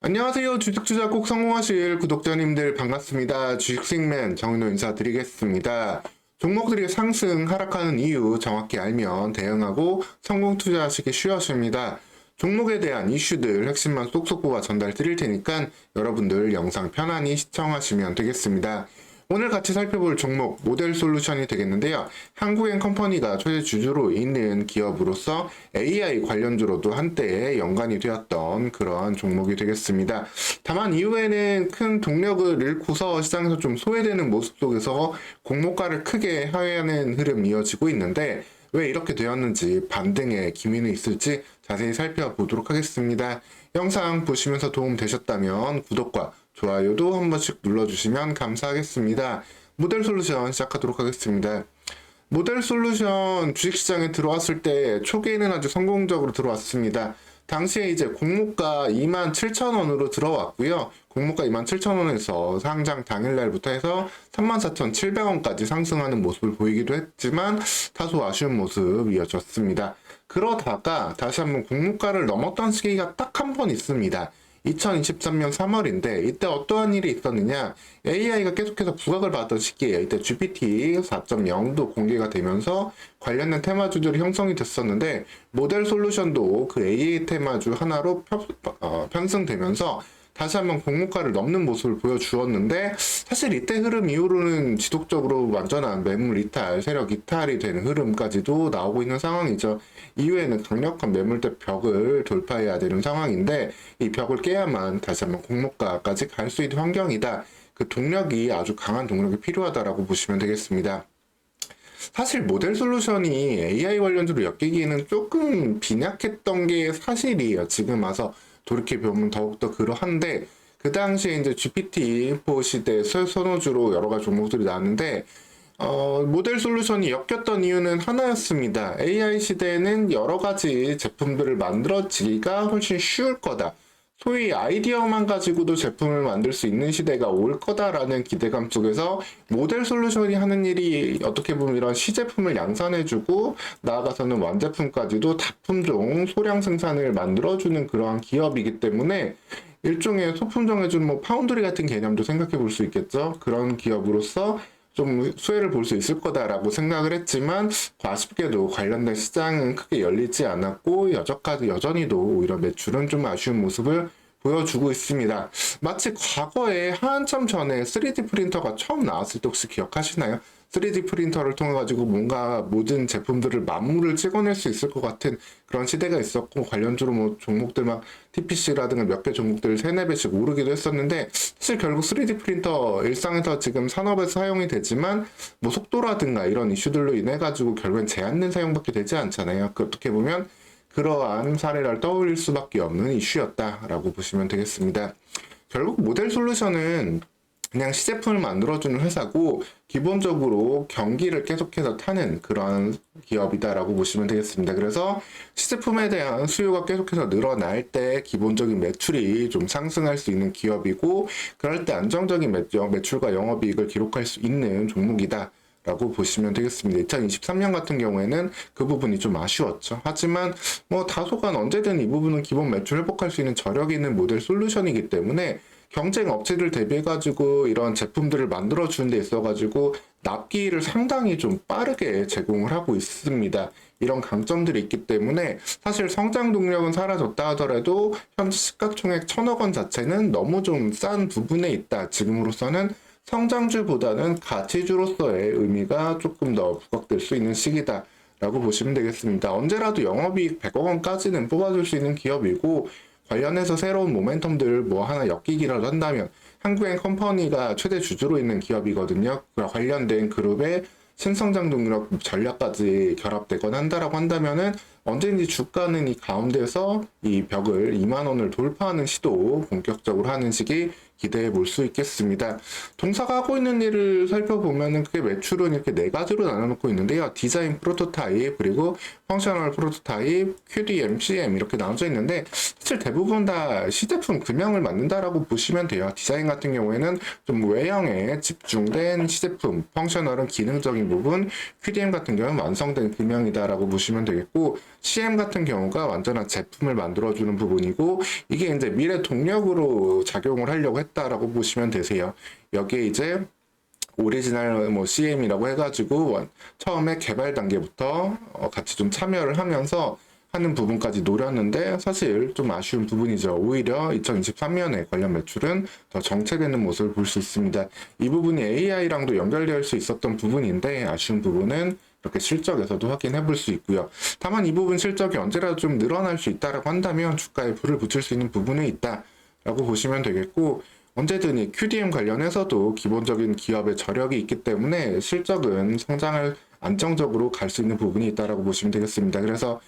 안녕하세요. 주식 투자 꼭 성공하실 구독자님들 반갑습니다. 주식수익맨 정인호 인사드리겠습니다. 종목들이 상승, 하락하는 이유 정확히 알면 대응하고 성공 투자하시기 쉬워집니다. 종목에 대한 이슈들 핵심만 쏙쏙 뽑아 전달 드릴 테니까 여러분들 영상 편안히 시청하시면 되겠습니다. 오늘 같이 살펴볼 종목 모델솔루션이 되겠는데요. 한국엔컴퍼니가 최대 주주로 있는 기업으로서 AI 관련주로도 한때 연관이 되었던 그런 종목이 되겠습니다. 다만 이후에는 큰 동력을 잃고서 시장에서 좀 소외되는 모습 속에서 공모가를 크게 하회하는 흐름이 이어지고 있는데 왜 이렇게 되었는지 반등의 기미는 있을지 자세히 살펴보도록 하겠습니다. 영상 보시면서 도움 되셨다면 구독과 좋아요도 한 번씩 눌러주시면 감사하겠습니다. 모델 솔루션 시작하도록 하겠습니다. 모델 솔루션 주식시장에 들어왔을 때 초기에는 아주 성공적으로 들어왔습니다. 당시에 이제 공모가 27,000원으로 들어왔고요. 공모가 27,000원에서 상장 당일날부터 해서 34,700원까지 상승하는 모습을 보이기도 했지만 다소 아쉬운 모습 이어졌습니다. 그러다가 다시 한번 공모가를 넘었던 시기가 딱 한 번 있습니다. 2023년 3월인데 이때 어떠한 일이 있었느냐, AI가 계속해서 부각을 받았던 시기예요. 이때 GPT 4.0도 공개가 되면서 관련된 테마주들이 형성이 됐었는데 모델 솔루션도 그 AI 테마주 하나로 편승되면서 다시 한번 공모가를 넘는 모습을 보여주었는데, 사실 이때 흐름 이후로는 지속적으로 완전한 매물 이탈, 세력 이탈이 되는 흐름까지도 나오고 있는 상황이죠. 이후에는 강력한 매물대 벽을 돌파해야 되는 상황인데 이 벽을 깨야만 다시 한번 공모가까지 갈 수 있는 환경이다. 그 동력이 아주 강한 동력이 필요하다라고 보시면 되겠습니다. 사실 모델 솔루션이 AI 관련주로 엮이기에는 조금 빈약했던 게 사실이에요. 지금 와서 돌이켜보면 더욱더 그러한데, 그 당시에 이제 GPT-4 시대 선호주로 여러 가지 종목들이 나왔는데, 모델 솔루션이 엮였던 이유는 하나였습니다. AI 시대에는 여러 가지 제품들을 만들어지기가 훨씬 쉬울 거다. 소위 아이디어만 가지고도 제품을 만들 수 있는 시대가 올 거다라는 기대감 속에서 모델 솔루션이 하는 일이 어떻게 보면 이런 시제품을 양산해주고 나아가서는 완제품까지도 다품종 소량 생산을 만들어주는 그러한 기업이기 때문에 일종의 소품 정해주는 뭐 파운드리 같은 개념도 생각해 볼 수 있겠죠. 그런 기업으로서 좀 수혜를 볼 수 있을 거다라고 생각을 했지만 아쉽게도 관련된 시장은 크게 열리지 않았고 여전히도 오히려 매출은 좀 아쉬운 모습을 보여주고 있습니다. 마치 과거에 한참 전에 3D 프린터가 처음 나왔을 때 혹시 기억하시나요? 3D 프린터를 통해 가지고 뭔가 모든 제품들을 만물을 찍어낼 수 있을 것 같은 그런 시대가 있었고, 관련주로 뭐 종목들 막 TPC라든가 몇 개 종목들 3, 4배씩 오르기도 했었는데, 사실 결국 3D 프린터 일상에서 지금 산업에서 사용이 되지만 뭐 속도라든가 이런 이슈들로 인해 가지고 결국엔 제한된 사용밖에 되지 않잖아요. 어떻게 보면 그러한 사례를 떠올릴 수밖에 없는 이슈였다라고 보시면 되겠습니다. 결국 모델 솔루션은 그냥 시제품을 만들어주는 회사고 기본적으로 경기를 계속해서 타는 그런 기업이다라고 보시면 되겠습니다. 그래서 시제품에 대한 수요가 계속해서 늘어날 때 기본적인 매출이 좀 상승할 수 있는 기업이고, 그럴 때 안정적인 매출과 영업이익을 기록할 수 있는 종목이다 라고 보시면 되겠습니다. 2023년 같은 경우에는 그 부분이 좀 아쉬웠죠. 하지만 뭐 다소간 언제든 이 부분은 기본 매출 회복할 수 있는 저력이 있는 모델 솔루션이기 때문에 경쟁 업체들 대비해가지고 이런 제품들을 만들어주는 데 있어가지고 납기를 상당히 좀 빠르게 제공을 하고 있습니다. 이런 강점들이 있기 때문에 사실 성장 동력은 사라졌다 하더라도 현재 시가총액 1,000억 원 자체는 너무 좀 싼 부분에 있다. 지금으로서는 성장주보다는 가치주로서의 의미가 조금 더 부각될 수 있는 시기다 라고 보시면 되겠습니다. 언제라도 영업이익 100억 원까지는 뽑아줄 수 있는 기업이고, 관련해서 새로운 모멘텀들 뭐 하나 엮이기라도 한다면 한국엔컴퍼니가 최대 주주로 있는 기업이거든요. 관련된 그룹의 신성장 동력 전략까지 결합되거나 한다라고 한다면은 언제든지 주가는 이 가운데서 이 벽을 2만 원을 돌파하는 시도 본격적으로 하는 시기 기대해 볼 수 있겠습니다. 동사가 하고 있는 일을 살펴보면은 그게 매출은 이렇게 네 가지로 나눠놓고 있는데요. 디자인 프로토타입, 그리고 펑셔널 프로토타입, QDM, CM 이렇게 나눠져 있는데 사실 대부분 다 시제품 금형을 만든다라고 보시면 돼요. 디자인 같은 경우에는 좀 외형에 집중된 시제품, 펑셔널은 기능적인 부분, QDM 같은 경우는 완성된 금형이다라고 보시면 되겠고, CM 같은 경우가 완전한 제품을 만들어주는 부분이고, 이게 이제 미래 동력으로 작용을 하려고 했다라고 보시면 되세요. 여기에 이제 오리지널 뭐 CM이라고 해가지고 처음에 개발 단계부터 같이 좀 참여를 하면서 하는 부분까지 노렸는데 사실 좀 아쉬운 부분이죠. 오히려 2023년에 관련 매출은 더 정체되는 모습을 볼 수 있습니다. 이 부분이 AI랑도 연결될 수 있었던 부분인데 아쉬운 부분은 이렇게 실적에서도 확인해 볼 수 있고요. 다만 이 부분 실적이 언제라도 좀 늘어날 수 있다라고 한다면 주가에 불을 붙일 수 있는 부분이 있다라고 보시면 되겠고, 언제든 이 QDM 관련해서도 기본적인 기업의 저력이 있기 때문에 실적은 성장을 안정적으로 갈 수 있는 부분이 있다라고 보시면 되겠습니다. 그래서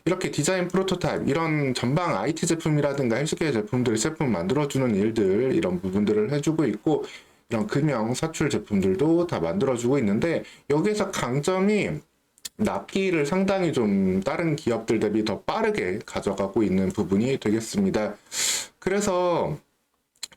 이렇게 디자인 프로토타입, 이런 전방 IT 제품이라든가 헬스케어 제품들, 제품 만들어주는 일들, 이런 부분들을 해주고 있고, 이런 금형 사출 제품들도 다 만들어주고 있는데, 여기에서 강점이 납기를 상당히 좀 다른 기업들 대비 더 빠르게 가져가고 있는 부분이 되겠습니다. 그래서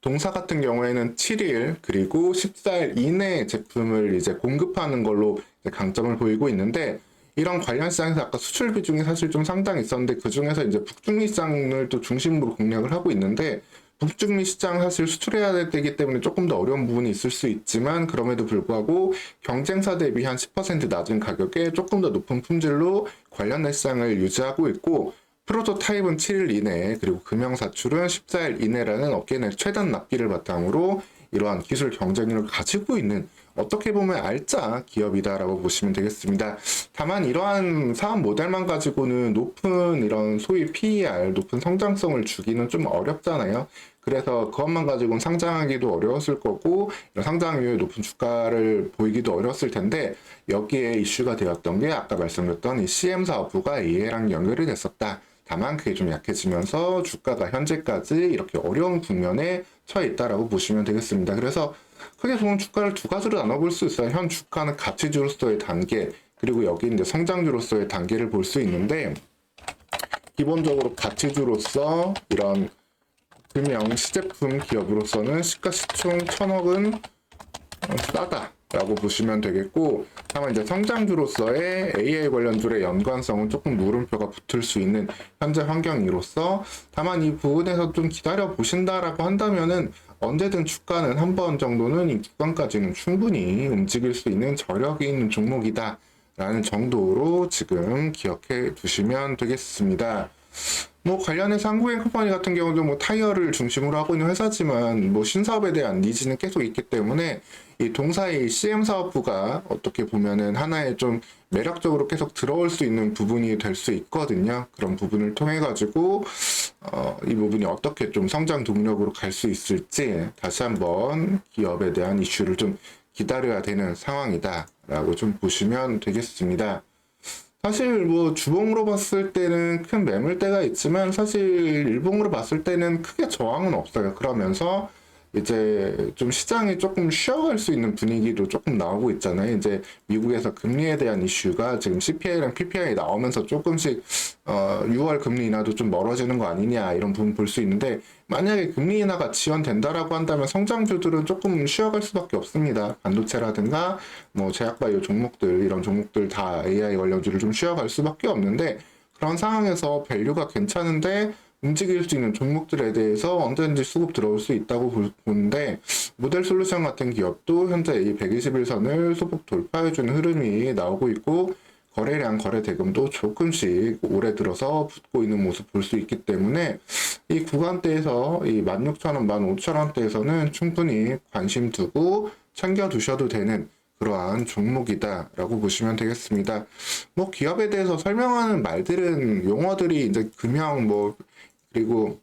동사 같은 경우에는 7일 그리고 14일 이내에 제품을 이제 공급하는 걸로 이제 강점을 보이고 있는데, 이런 관련 시장에서 아까 수출 비중이 사실 좀 상당히 있었는데 그 중에서 이제 북중미 시장을 또 중심으로 공략을 하고 있는데, 북중미 시장 사실 수출해야 되기 때문에 조금 더 어려운 부분이 있을 수 있지만 그럼에도 불구하고 경쟁사 대비 한 10% 낮은 가격에 조금 더 높은 품질로 관련된 시장을 유지하고 있고, 프로토타입은 7일 이내 그리고 금형 사출은 14일 이내라는 업계 내 최단 납기를 바탕으로 이러한 기술 경쟁력을 가지고 있는 어떻게 보면 알짜 기업이다라고 보시면 되겠습니다. 다만 이러한 사업 모델만 가지고는 높은 이런 소위 PER, 높은 성장성을 주기는 좀 어렵잖아요. 그래서 그것만 가지고는 상장하기도 어려웠을 거고, 이런 상장률 높은 주가를 보이기도 어려웠을 텐데, 여기에 이슈가 되었던 게 아까 말씀드렸던 이 CM 사업부가 EA랑 연결이 됐었다. 다만 그게 좀 약해지면서 주가가 현재까지 이렇게 어려운 국면에 처해 있다라고 보시면 되겠습니다. 그래서 크게 보면 주가를 두 가지로 나눠볼 수 있어요. 현 주가는 가치주로서의 단계, 그리고 여기 이제 성장주로서의 단계를 볼 수 있는데, 기본적으로 가치주로서 이런 금형 시제품 기업으로서는 시가시총 1000억은 싸다라고 보시면 되겠고, 다만 이제 성장주로서의 AI 관련주의 연관성은 조금 물음표가 붙을 수 있는 현재 환경으로서, 다만 이 부분에서 좀 기다려 보신다라고 한다면은 언제든 주가는 한 번 정도는 이 구간까지는 충분히 움직일 수 있는 저력이 있는 종목이다 라는 정도로 지금 기억해 두시면 되겠습니다. 뭐 관련해서 한국앤컴퍼니 같은 경우도 뭐 타이어를 중심으로 하고 있는 회사지만 뭐 신사업에 대한 니즈는 계속 있기 때문에 이 동사의 CM 사업부가 어떻게 보면은 하나의 좀 매력적으로 계속 들어올 수 있는 부분이 될 수 있거든요. 그런 부분을 통해 가지고 이 부분이 어떻게 좀 성장 동력으로 갈 수 있을지 다시 한번 기업에 대한 이슈를 좀 기다려야 되는 상황이다라고 좀 보시면 되겠습니다. 사실 뭐 주봉으로 봤을 때는 큰 매물대가 있지만 사실 일봉으로 봤을 때는 크게 저항은 없어요. 그러면서 이제 좀 시장이 조금 쉬어갈 수 있는 분위기도 조금 나오고 있잖아요. 이제 미국에서 금리에 대한 이슈가 지금 CPI랑 PPI 나오면서 조금씩 6월 금리 인하도 좀 멀어지는 거 아니냐 이런 부분 볼 수 있는데, 만약에 금리 인하가 지연된다라고 한다면 성장주들은 조금 쉬어갈 수밖에 없습니다. 반도체라든가 뭐 제약바이오 종목들, 이런 종목들 다 AI 관련주를 좀 쉬어갈 수밖에 없는데, 그런 상황에서 밸류가 괜찮은데 움직일 수 있는 종목들에 대해서 언제든지 수급 들어올 수 있다고 보는데, 모델 솔루션 같은 기업도 현재 이 121선을 소폭 돌파해주는 흐름이 나오고 있고, 거래량, 거래 대금도 조금씩 올해 들어서 붙고 있는 모습 볼 수 있기 때문에 이 구간대에서 이 16,000원, 15,000원대에서는 충분히 관심 두고 챙겨 두셔도 되는 그러한 종목이다라고 보시면 되겠습니다. 뭐 기업에 대해서 설명하는 말들은 용어들이 이제 금형 뭐 그리고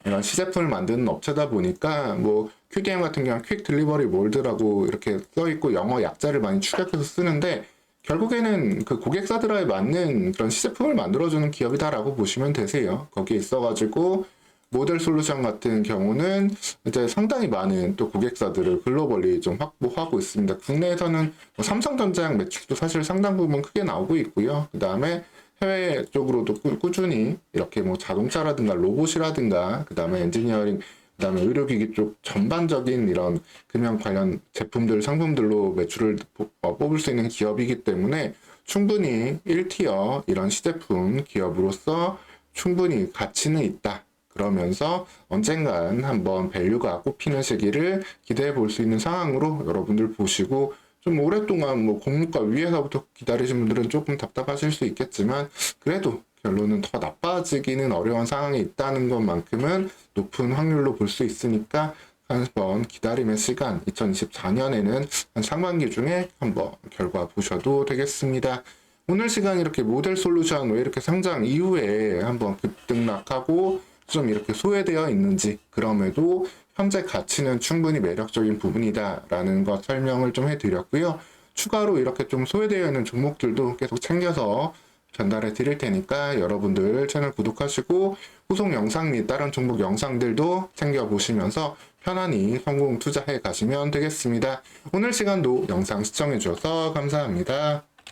이런 시제품을 만드는 업체다 보니까 뭐 QDM 같은 경우는 퀵 딜리버리 몰드라고 이렇게 써 있고 영어 약자를 많이 축약해서 쓰는데, 결국에는 그 고객사들에 맞는 그런 시제품을 만들어주는 기업이다라고 보시면 되세요. 거기에 있어가지고 모델 솔루션 같은 경우는 이제 상당히 많은 또 고객사들을 글로벌리 좀 확보하고 있습니다. 국내에서는 뭐 삼성전자랑 매출도 사실 상당 부분 크게 나오고 있고요. 그 다음에 해외 쪽으로도 꾸준히 이렇게 뭐 자동차라든가 로봇이라든가 그 다음에 엔지니어링 그 다음에 의료기기 쪽 전반적인 이런 금융 관련 제품들, 상품들로 매출을 뽑을 수 있는 기업이기 때문에 충분히 1티어 이런 시제품 기업으로서 충분히 가치는 있다. 그러면서 언젠간 한번 밸류가 꼽히는 시기를 기대해 볼 수 있는 상황으로 여러분들 보시고 좀 오랫동안 뭐 공모가 위에서부터 기다리신 분들은 조금 답답하실 수 있겠지만 그래도 결론은 더 나빠지기는 어려운 상황이 있다는 것만큼은 높은 확률로 볼 수 있으니까 한번 기다림의 시간 2024년에는 한 상반기 중에 한번 결과 보셔도 되겠습니다. 오늘 시간 이렇게 모델 솔루션 왜 이렇게 상장 이후에 한번 급등락하고 좀 이렇게 소외되어 있는지 그럼에도 현재 가치는 충분히 매력적인 부분이다라는 것 설명을 좀 해드렸고요. 추가로 이렇게 좀 소외되어 있는 종목들도 계속 챙겨서 전달해 드릴 테니까 여러분들 채널 구독하시고 후속 영상 및 다른 종목 영상들도 챙겨보시면서 편안히 성공 투자해 가시면 되겠습니다. 오늘 시간도 영상 시청해 주셔서 감사합니다.